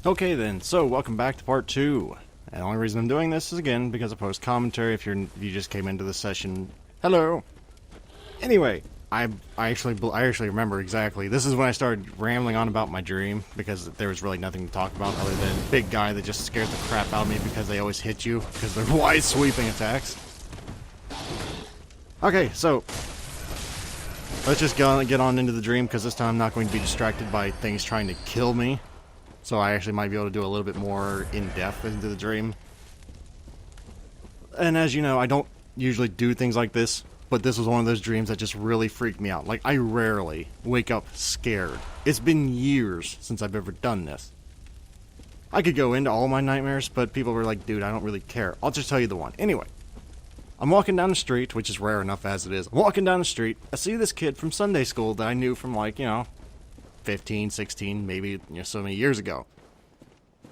Okay then, so welcome back to part 2. And the only reason I'm doing this is again because I post commentary if you just came into the session. Hello! Anyway, I actually remember exactly. This is when I started rambling on about my dream because there was really nothing to talk about other than a big guy that just scared the crap out of me because they always hit you because they're wide sweeping attacks. Okay, so let's just get on into the dream because this time I'm not going to be distracted by things trying to kill me. So I actually might be able to do a little bit more in-depth into the dream. And as you know, I don't usually do things like this, but this was one of those dreams that just really freaked me out. Like, I rarely wake up scared. It's been years since I've ever done this. I could go into all my nightmares, but people were like, dude, I don't really care. I'll just tell you the one. Anyway, I'm walking down the street, which is rare enough as it is. I'm walking down the street, I see this kid from Sunday school that I knew from, like, 15, 16, maybe so many years ago.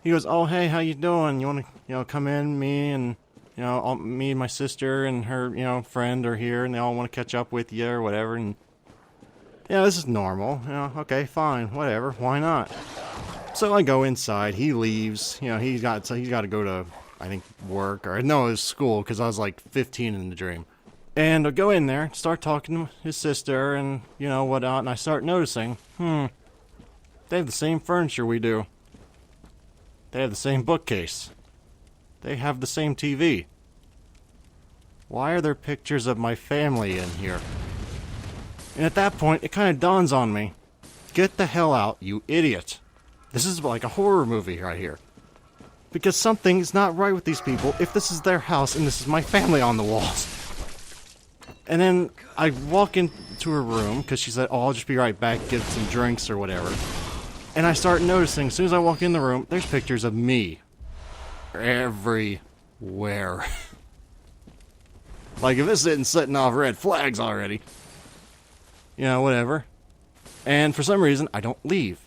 He goes, "Oh, hey, how you doing? You want to, come in? Me and, me and my sister and her, friend are here, and they all want to catch up with you or whatever." And this is normal. Okay, fine, whatever. Why not? So I go inside. He leaves. He's got to go to, I think, work or no, it was school because I was like 15 in the dream. And I go in there, start talking to his sister and whatnot, and I start noticing, they have the same furniture we do. They have the same bookcase. They have the same TV. Why are there pictures of my family in here? And at that point, it kind of dawns on me. Get the hell out, you idiot. This is like a horror movie right here. Because something is not right with these people if this is their house and this is my family on the walls. And then I walk into her room because she said, "Oh, I'll just be right back, get some drinks or whatever." And I start noticing, as soon as I walk in the room, there's pictures of me. Everywhere. Like, if this isn't setting off red flags already. Whatever. And for some reason, I don't leave.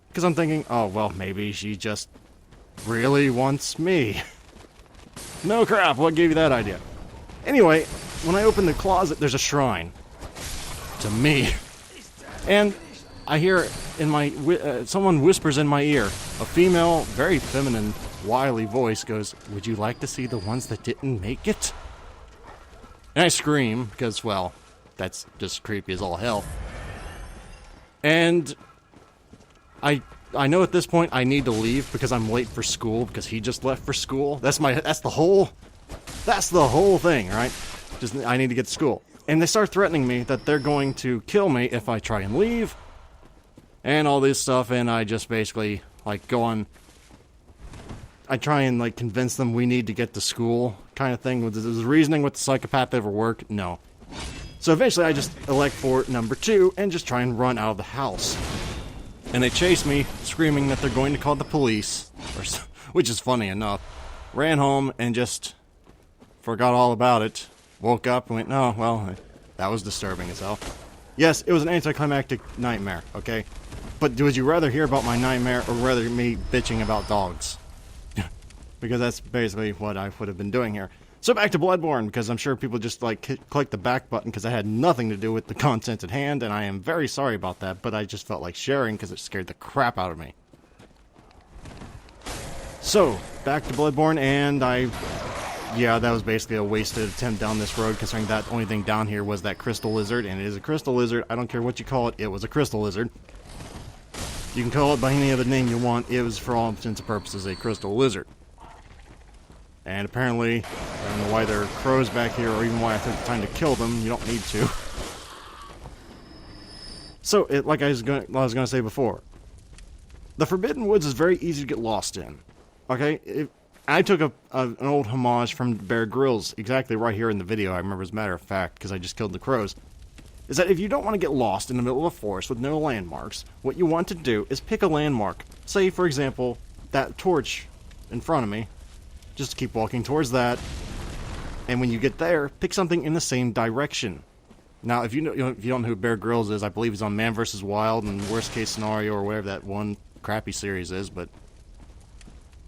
Because I'm thinking, oh, well, maybe she just really wants me. No crap, what gave you that idea? Anyway, when I open the closet, there's a shrine. To me. And I hear in my someone whispers in my ear. A female, very feminine, wily voice goes, "Would you like to see the ones that didn't make it?" And I scream because, well, that's just creepy as all hell. And I know at this point I need to leave because I'm late for school because he just left for school. That's the whole thing, right? I need to get to school. And they start threatening me that they're going to kill me if I try and leave. And all this stuff, and I just basically, go on. I try and, convince them we need to get to school, kind of thing. Does reasoning with the psychopath ever work? No. So eventually I just elect for number 2 and just try and run out of the house. And they chase me, screaming that they're going to call the police, which is funny enough. Ran home and just forgot all about it. Woke up and went, "No, well, that was disturbing as hell." Yes, it was an anticlimactic nightmare, okay? But would you rather hear about my nightmare or rather me bitching about dogs? Because that's basically what I would have been doing here. So back to Bloodborne, because I'm sure people just click the back button because I had nothing to do with the content at hand, and I am very sorry about that, but I just felt like sharing because it scared the crap out of me. So, back to Bloodborne, and that was basically a wasted attempt down this road, considering that the only thing down here was that crystal lizard, and it is a crystal lizard. I don't care what you call it, it was a crystal lizard. You can call it by any other name you want, it was for all intents and purposes a crystal lizard. And apparently, I don't know why there are crows back here, or even why I took the time to kill them, you don't need to. So, like I was going to say before, the Forbidden Woods is very easy to get lost in. Okay? I took an old homage from Bear Grylls, exactly right here in the video, I remember as a matter of fact, because I just killed the crows. Is that if you don't want to get lost in the middle of a forest with no landmarks, what you want to do is pick a landmark. Say, for example, that torch in front of me. Just keep walking towards that. And when you get there, pick something in the same direction. Now, if you don't know who Bear Grylls is, I believe he's on Man vs. Wild and Worst Case Scenario or whatever that one crappy series is, but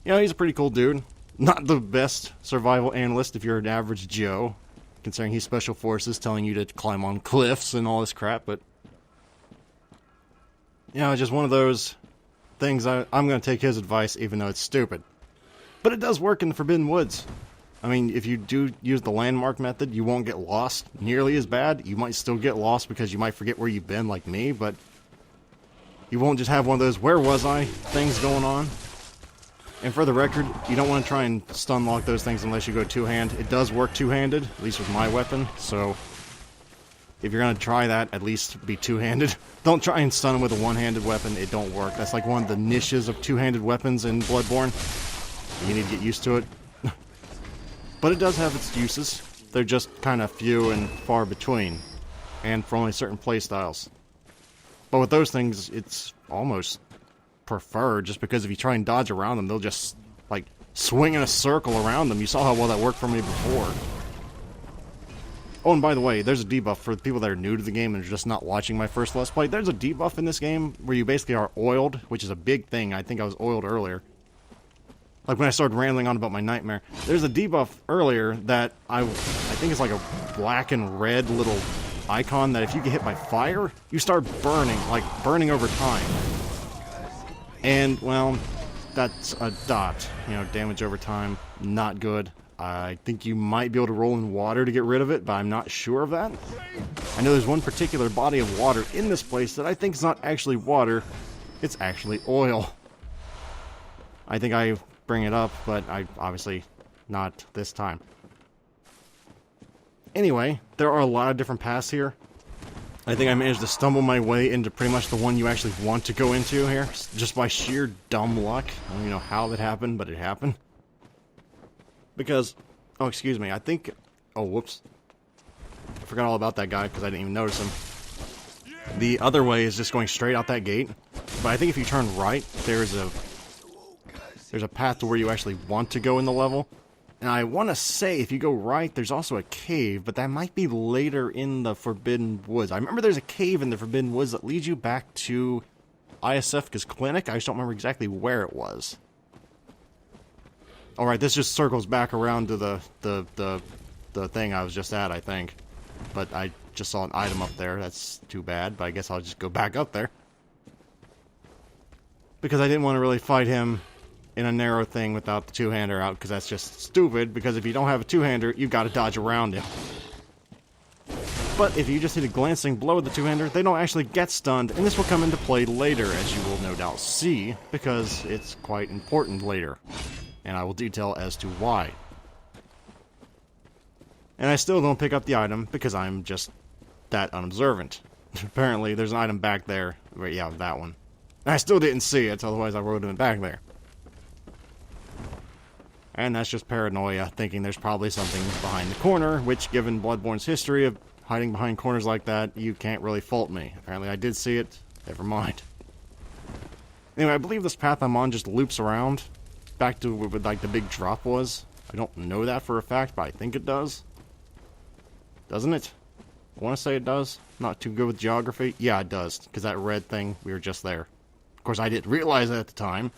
he's a pretty cool dude. Not the best survival analyst if you're an average Joe, considering he's Special Forces telling you to climb on cliffs and all this crap, but just one of those things, I'm going to take his advice, even though it's stupid. But it does work in the Forbidden Woods. I mean, if you do use the landmark method, you won't get lost nearly as bad. You might still get lost because you might forget where you've been, like me, but you won't just have one of those "where was I" things going on. And for the record, you don't want to try and stun lock those things unless you go two-hand. It does work two-handed, at least with my weapon, so if you're going to try that, at least be two-handed. Don't try and stun them with a one-handed weapon. It don't work. That's like one of the niches of two-handed weapons in Bloodborne. You need to get used to it. But it does have its uses. They're just kind of few and far between, and for only certain playstyles. But with those things, it's almost preferred, just because if you try and dodge around them, they'll just, like, swing in a circle around them. You saw how well that worked for me before. Oh, and by the way, there's a debuff for the people that are new to the game and are just not watching my first Let's Play. There's a debuff in this game where you basically are oiled, which is a big thing. I think I was oiled earlier. Like when I started rambling on about my nightmare. There's a debuff earlier that I think it's like a black and red little icon that if you get hit by fire, you start burning, like burning over time. And, well, that's a dot. You know, damage over time, not good. I think you might be able to roll in water to get rid of it, but I'm not sure of that. I know there's one particular body of water in this place that I think is not actually water, it's actually oil. I think I bring it up, but I obviously not this time. Anyway, there are a lot of different paths here. I think I managed to stumble my way into pretty much the one you actually want to go into here, just by sheer dumb luck. I don't even know how that happened, but it happened. Because, oh, excuse me, I think, oh, whoops. I forgot all about that guy because I didn't even notice him. The other way is just going straight out that gate, but I think if you turn right, there's a path to where you actually want to go in the level. And I want to say, if you go right, there's also a cave, but that might be later in the Forbidden Woods. I remember there's a cave in the Forbidden Woods that leads you back to Iosefka's clinic. I just don't remember exactly where it was. Alright, this just circles back around to the thing I was just at, I think. But I just saw an item up there. That's too bad, but I guess I'll just go back up there. Because I didn't want to really fight him in a narrow thing without the two-hander out, because that's just stupid, because if you don't have a two-hander, you've got to dodge around him. But if you just hit a glancing blow with the two-hander, they don't actually get stunned, and this will come into play later, as you will no doubt see, because it's quite important later. And I will detail as to why. And I still don't pick up the item, because I'm just that unobservant. Apparently, there's an item back there. Right, yeah, that one. And I still didn't see it, otherwise I wrote it back there. And that's just paranoia, thinking there's probably something behind the corner, which, given Bloodborne's history of hiding behind corners like that, you can't really fault me. Apparently I did see it. Never mind. Anyway, I believe this path I'm on just loops around back to where, like, the big drop was. I don't know that for a fact, but I think it does. Doesn't it? I want to say it does. Not too good with geography. Yeah, it does, because that red thing, we were just there. Of course, I didn't realize it at the time,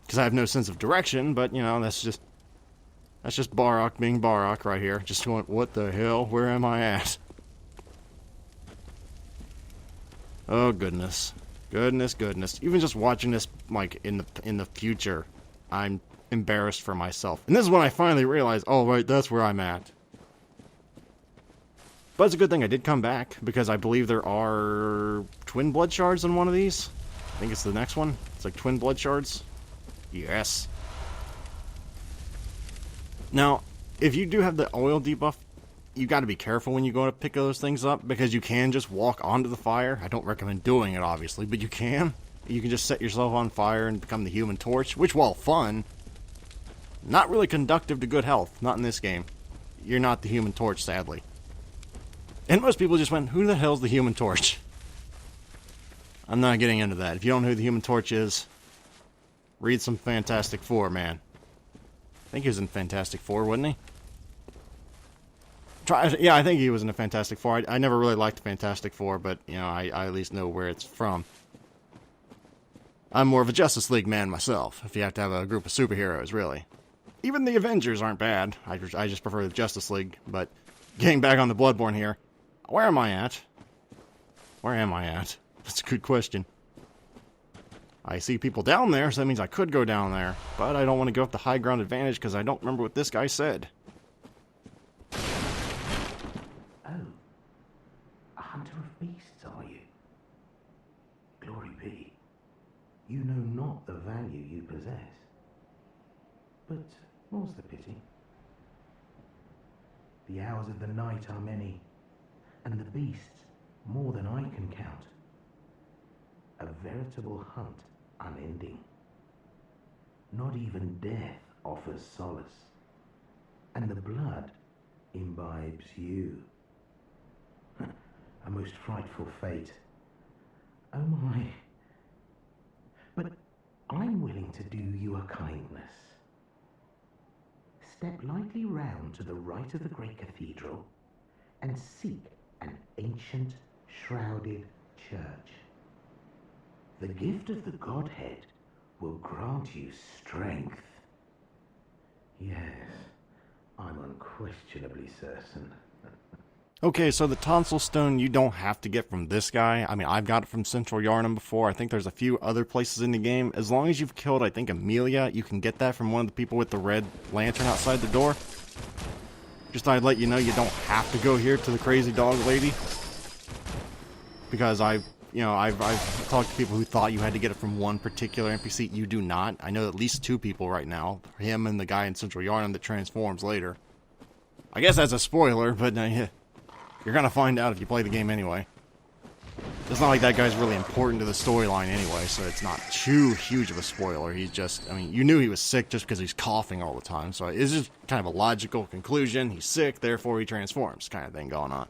because I have no sense of direction, but, you know, that's just Barok being Barok right here. Just going, what the hell? Where am I at? Oh, goodness. Goodness, goodness. Even just watching this, like, in the future, I'm embarrassed for myself. And this is when I finally realized, oh, right, that's where I'm at. But it's a good thing I did come back, because I believe there are twin blood shards on one of these. I think it's the next one. It's like twin blood shards. Yes. Now, if you do have the oil debuff, you got to be careful when you go to pick those things up, because you can just walk onto the fire. I don't recommend doing it, obviously, but you can. You can just set yourself on fire and become the Human Torch, which, while fun, not really conductive to good health. Not in this game. You're not the Human Torch, sadly. And most people just went, who the hell's the Human Torch? I'm not getting into that. If you don't know who the Human Torch is, read some Fantastic Four, man. I think he was in Fantastic Four, wasn't he? Yeah, I think he was in the Fantastic Four. I never really liked Fantastic Four, but, you know, I at least know where it's from. I'm more of a Justice League man myself, if you have to have a group of superheroes, really. Even the Avengers aren't bad. I just prefer the Justice League, but getting back on the Bloodborne here, where am I at? Where am I at? That's a good question. I see people down there, so that means I could go down there. But I don't want to go up the high ground advantage because I don't remember what this guy said. Oh, a hunter of beasts, are you? Glory be, you know not the value you possess. But more's the pity. The hours of the night are many, and the beasts more than I can count. A veritable hunt unending. Not even death offers solace, and the blood imbibes you. A most frightful fate. Oh my. But I'm willing to do you a kindness. Step lightly round to the right of the great cathedral and seek an ancient, shrouded church. The gift of the Godhead will grant you strength. Yes, I'm unquestionably certain. Okay, so the tonsil stone you don't have to get from this guy. I mean, I've got it from Central Yarnum before. I think there's a few other places in the game. As long as you've killed, I think, Amelia, you can get that from one of the people with the red lantern outside the door. Just thought I'd let you know you don't have to go here to the crazy dog lady. Because I've talked to people who thought you had to get it from one particular NPC. You do not. I know at least 2 people right now. Him and the guy in Central Yarnum that transforms later. I guess that's a spoiler, but you're going to find out if you play the game anyway. It's not like that guy's really important to the storyline anyway, so it's not too huge of a spoiler. He's just, I mean, you knew he was sick just because he's coughing all the time, so it's just kind of a logical conclusion. He's sick, therefore he transforms, kind of thing going on.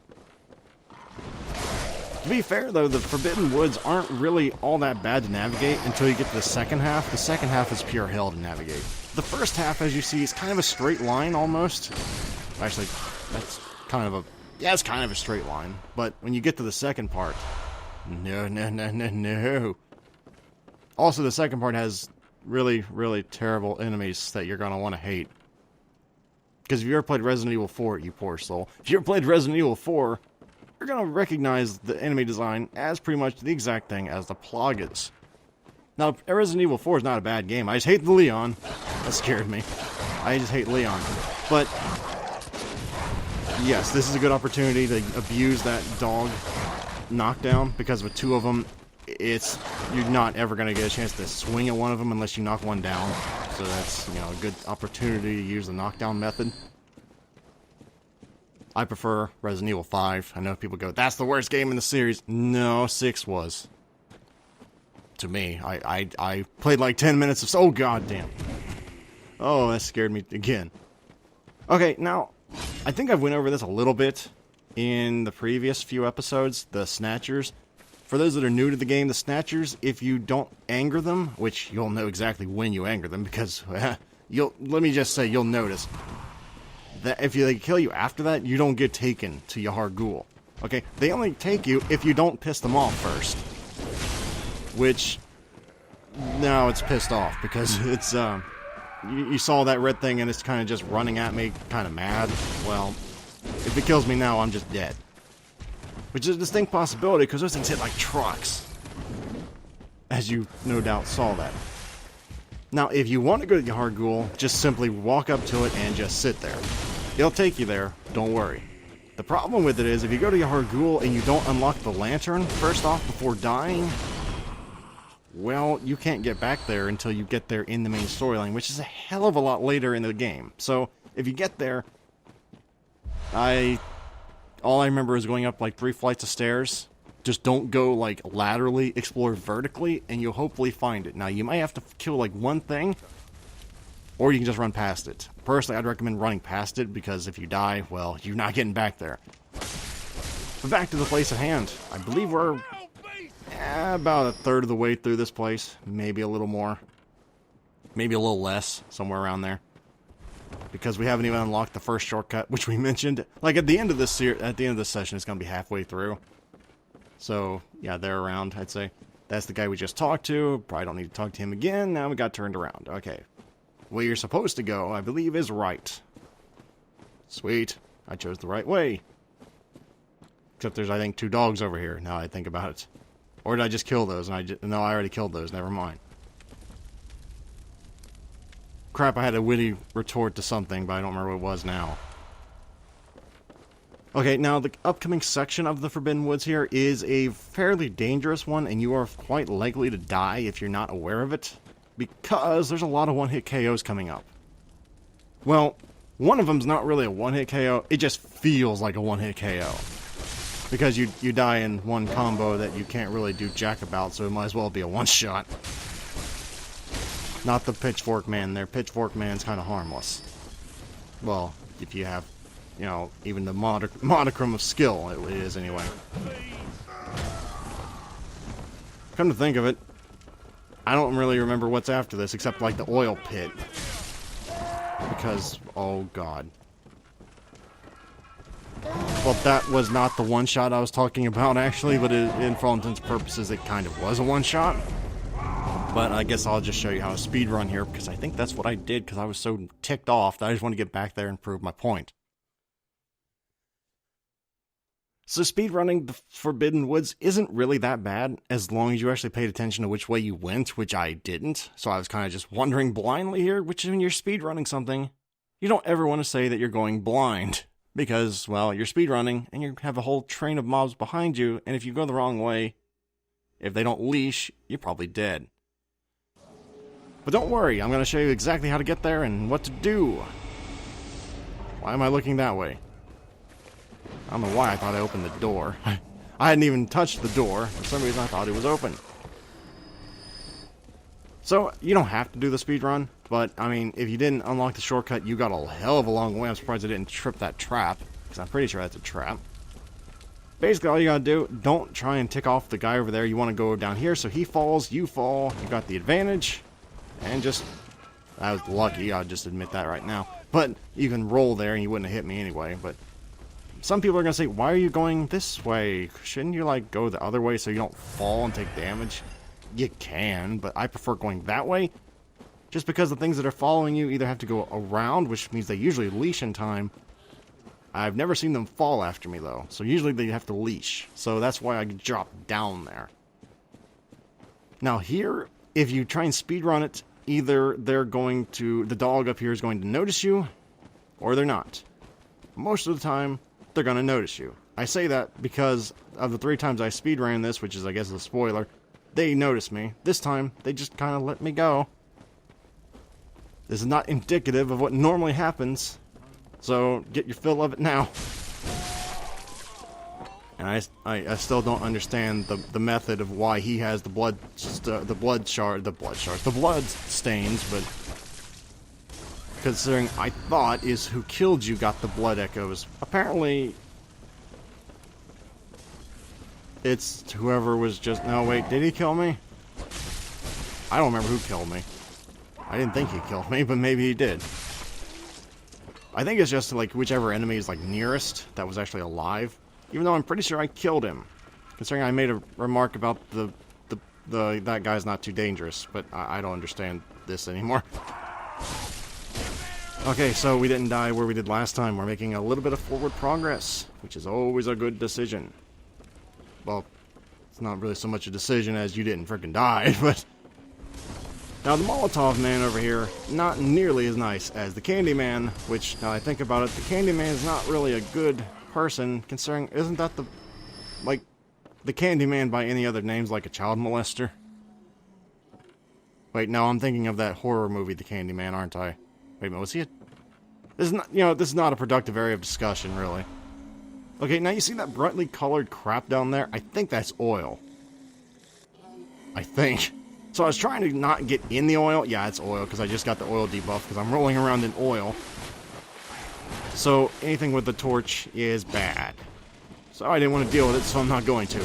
To be fair, though, the Forbidden Woods aren't really all that bad to navigate until you get to the second half. The second half is pure hell to navigate. The first half, as you see, is kind of a straight line, almost. Actually, that's kind of a... Yeah, it's kind of a straight line. But when you get to the second part... No. Also, the second part has really, really terrible enemies that you're going to want to hate. Because if you ever played Resident Evil 4, you poor soul. If you ever played Resident Evil 4... you're going to recognize the enemy design as pretty much the exact thing as the Plagas. Now, Resident Evil 4 is not a bad game. I just hate the Leon. That scared me. I just hate Leon. But, yes, this is a good opportunity to abuse that dog knockdown, because with 2 of them, you're not ever going to get a chance to swing at one of them unless you knock one down. So that's, a good opportunity to use the knockdown method. I prefer Resident Evil 5. I know people go, that's the worst game in the series. No, 6 was. To me. I played like 10 minutes of... Oh, goddamn. Oh, that scared me again. Okay, now, I think I've went over this a little bit in the previous few episodes. The Snatchers. For those that are new to the game, the Snatchers, if you don't anger them, which you'll know exactly when you anger them, because, let me just say, you'll notice... that if they kill you after that, you don't get taken to Yahar Ghul. Okay? They only take you if you don't piss them off first. Which, now it's pissed off, because it's, you saw that red thing and it's kind of just running at me, kind of mad. Well, if it kills me now, I'm just dead. Which is a distinct possibility, because those things hit like trucks. As you no doubt saw that. Now, if you want to go to Yahar Ghul, just simply walk up to it and just sit there. It'll take you there, don't worry. The problem with it is, if you go to Yahar Ghul and you don't unlock the lantern, first off, before dying, well, you can't get back there until you get there in the main storyline, which is a hell of a lot later in the game. So, if you get there, all I remember is going up like 3 flights of stairs. Just don't go, like, laterally, explore vertically, and you'll hopefully find it. Now, you might have to kill, like, one thing, or you can just run past it. Personally, I'd recommend running past it, because if you die, well, you're not getting back there. But back to the place at hand. I believe we're about a third of the way through this place. Maybe a little more. Maybe a little less, somewhere around there. Because we haven't even unlocked the first shortcut, which we mentioned. Like, at the end of this session, it's going to be halfway through. So, yeah, they're around, I'd say. That's the guy we just talked to. Probably don't need to talk to him again. Now we got turned around. Okay. Where you're supposed to go, I believe, is right. Sweet. I chose the right way. Except there's, I think, 2 dogs over here, now I think about it. Or did I just kill those? No, I already killed those. Never mind. crap, I had a witty retort to something, but I don't remember what it was now. Okay, now the upcoming section of the Forbidden Woods here is a fairly dangerous one, and you are quite likely to die if you're not aware of it, because there's a lot of one-hit KOs coming up. Well, one of them's not really a one-hit KO, it just feels like a one-hit KO. Because you die in one combo that you can't really do jack about, so it might as well be a one-shot. Not the Pitchfork Man there. Pitchfork Man's kind of harmless. Well, if you have, you know, even the modicum of skill, it is anyway. Come to think of it, I don't really remember what's after this, except like the oil pit. Because, oh god. Well, that was not the one-shot I was talking about, actually, but in for all intents and purposes, it kind of was a one-shot. But I guess I'll just show you how to speedrun here, because I think that's what I did, because I was so ticked off that I just want to get back there and prove my point. So speedrunning the Forbidden Woods isn't really that bad, as long as you actually paid attention to which way you went, which I didn't. So I was kind of just wandering blindly here, which when you're speedrunning something, you don't ever want to say that you're going blind. Because, well, you're speedrunning, and you have a whole train of mobs behind you, and if you go the wrong way, if they don't leash, you're probably dead. But don't worry, I'm going to show you exactly how to get there and what to do. Why am I looking that way? I don't know why I thought I opened the door. I hadn't even touched the door. For some reason I thought it was open. So, you don't have to do the speedrun, but, I mean, if you didn't unlock the shortcut, you got a hell of a long way. I'm surprised I didn't trip that trap, because I'm pretty sure that's a trap. Basically, all you gotta do, don't try and tick off the guy over there. You want to go down here, so he falls, you fall, you got the advantage, and just... I was lucky, I'll just admit that right now. But you can roll there, and you wouldn't have hit me anyway, but... Some people are gonna say, why are you going this way? Shouldn't you, like, go the other way so you don't fall and take damage? You can, but I prefer going that way. Just because the things that are following you either have to go around, which means they usually leash in time. I've never seen them fall after me, though. So usually they have to leash. So that's why I drop down there. Now here, if you try and speedrun it, either they're going to... the dog up here is going to notice you, or they're not. Most of the time, they're going to notice you. I say that because of the 3 times I speedran this, which is, I guess, a spoiler, they noticed me. This time, they just kind of let me go. This is not indicative of what normally happens, so get your fill of it now. And I still don't understand the method of why he has the blood stains, but considering I thought is who killed you got the blood echoes. Apparently, it's whoever was just... No, wait, did he kill me? I don't remember who killed me. I didn't think he killed me, but maybe he did. I think it's just like whichever enemy is like nearest that was actually alive. Even though I'm pretty sure I killed him. Considering I made a remark about that guy's not too dangerous, but I don't understand this anymore. Okay, so we didn't die where we did last time. We're making a little bit of forward progress, which is always a good decision. Well, it's not really so much a decision as you didn't freaking die, but... Now, the Molotov Man over here, not nearly as nice as the Candy Man, which, now I think about it, the Candy Man is not really a good person, considering, isn't that the... like, the Candy Man by any other names like a child molester? Wait, no, I'm thinking of that horror movie, The Candy Man, aren't I? Wait a minute, was he a... This is not, you know, this is not a productive area of discussion, really. Okay, now you see that brightly colored crap down there? I think that's oil. I think. So I was trying to not get in the oil. Yeah, it's oil, because I just got the oil debuff, because I'm rolling around in oil. So anything with the torch is bad. So I didn't want to deal with it, so I'm not going to.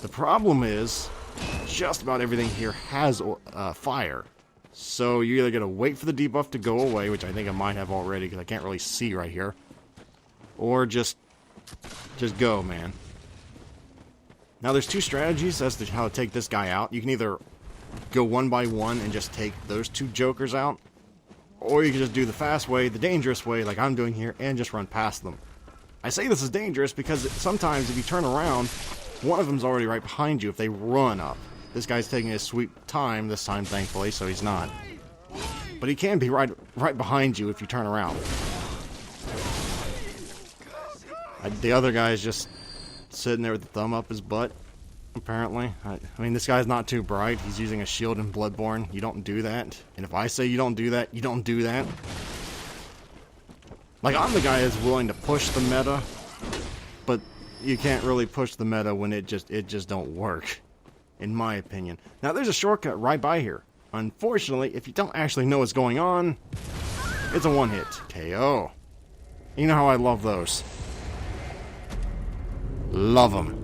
The problem is, just about everything here has fire. So you either gotta wait for the debuff to go away, which I think I might have already, because I can't really see right here. Or just go, man. Now there's 2 strategies as to how to take this guy out. You can either go one by one and just take those 2 jokers out, or you can just do the fast way, the dangerous way, like I'm doing here, and just run past them. I say this is dangerous because sometimes if you turn around, one of them's already right behind you if they run up. This guy's taking his sweet time this time, thankfully, so he's not. But he can be right behind you if you turn around. The other guy is just sitting there with the thumb up his butt, apparently. I mean, this guy's not too bright. He's using a shield in Bloodborne. You don't do that. And if I say you don't do that, you don't do that. Like, I'm the guy that's willing to push the meta, but you can't really push the meta when it just don't work, in my opinion. Now, there's a shortcut right by here. Unfortunately, if you don't actually know what's going on, it's a one-hit KO. You know how I love those. Love them.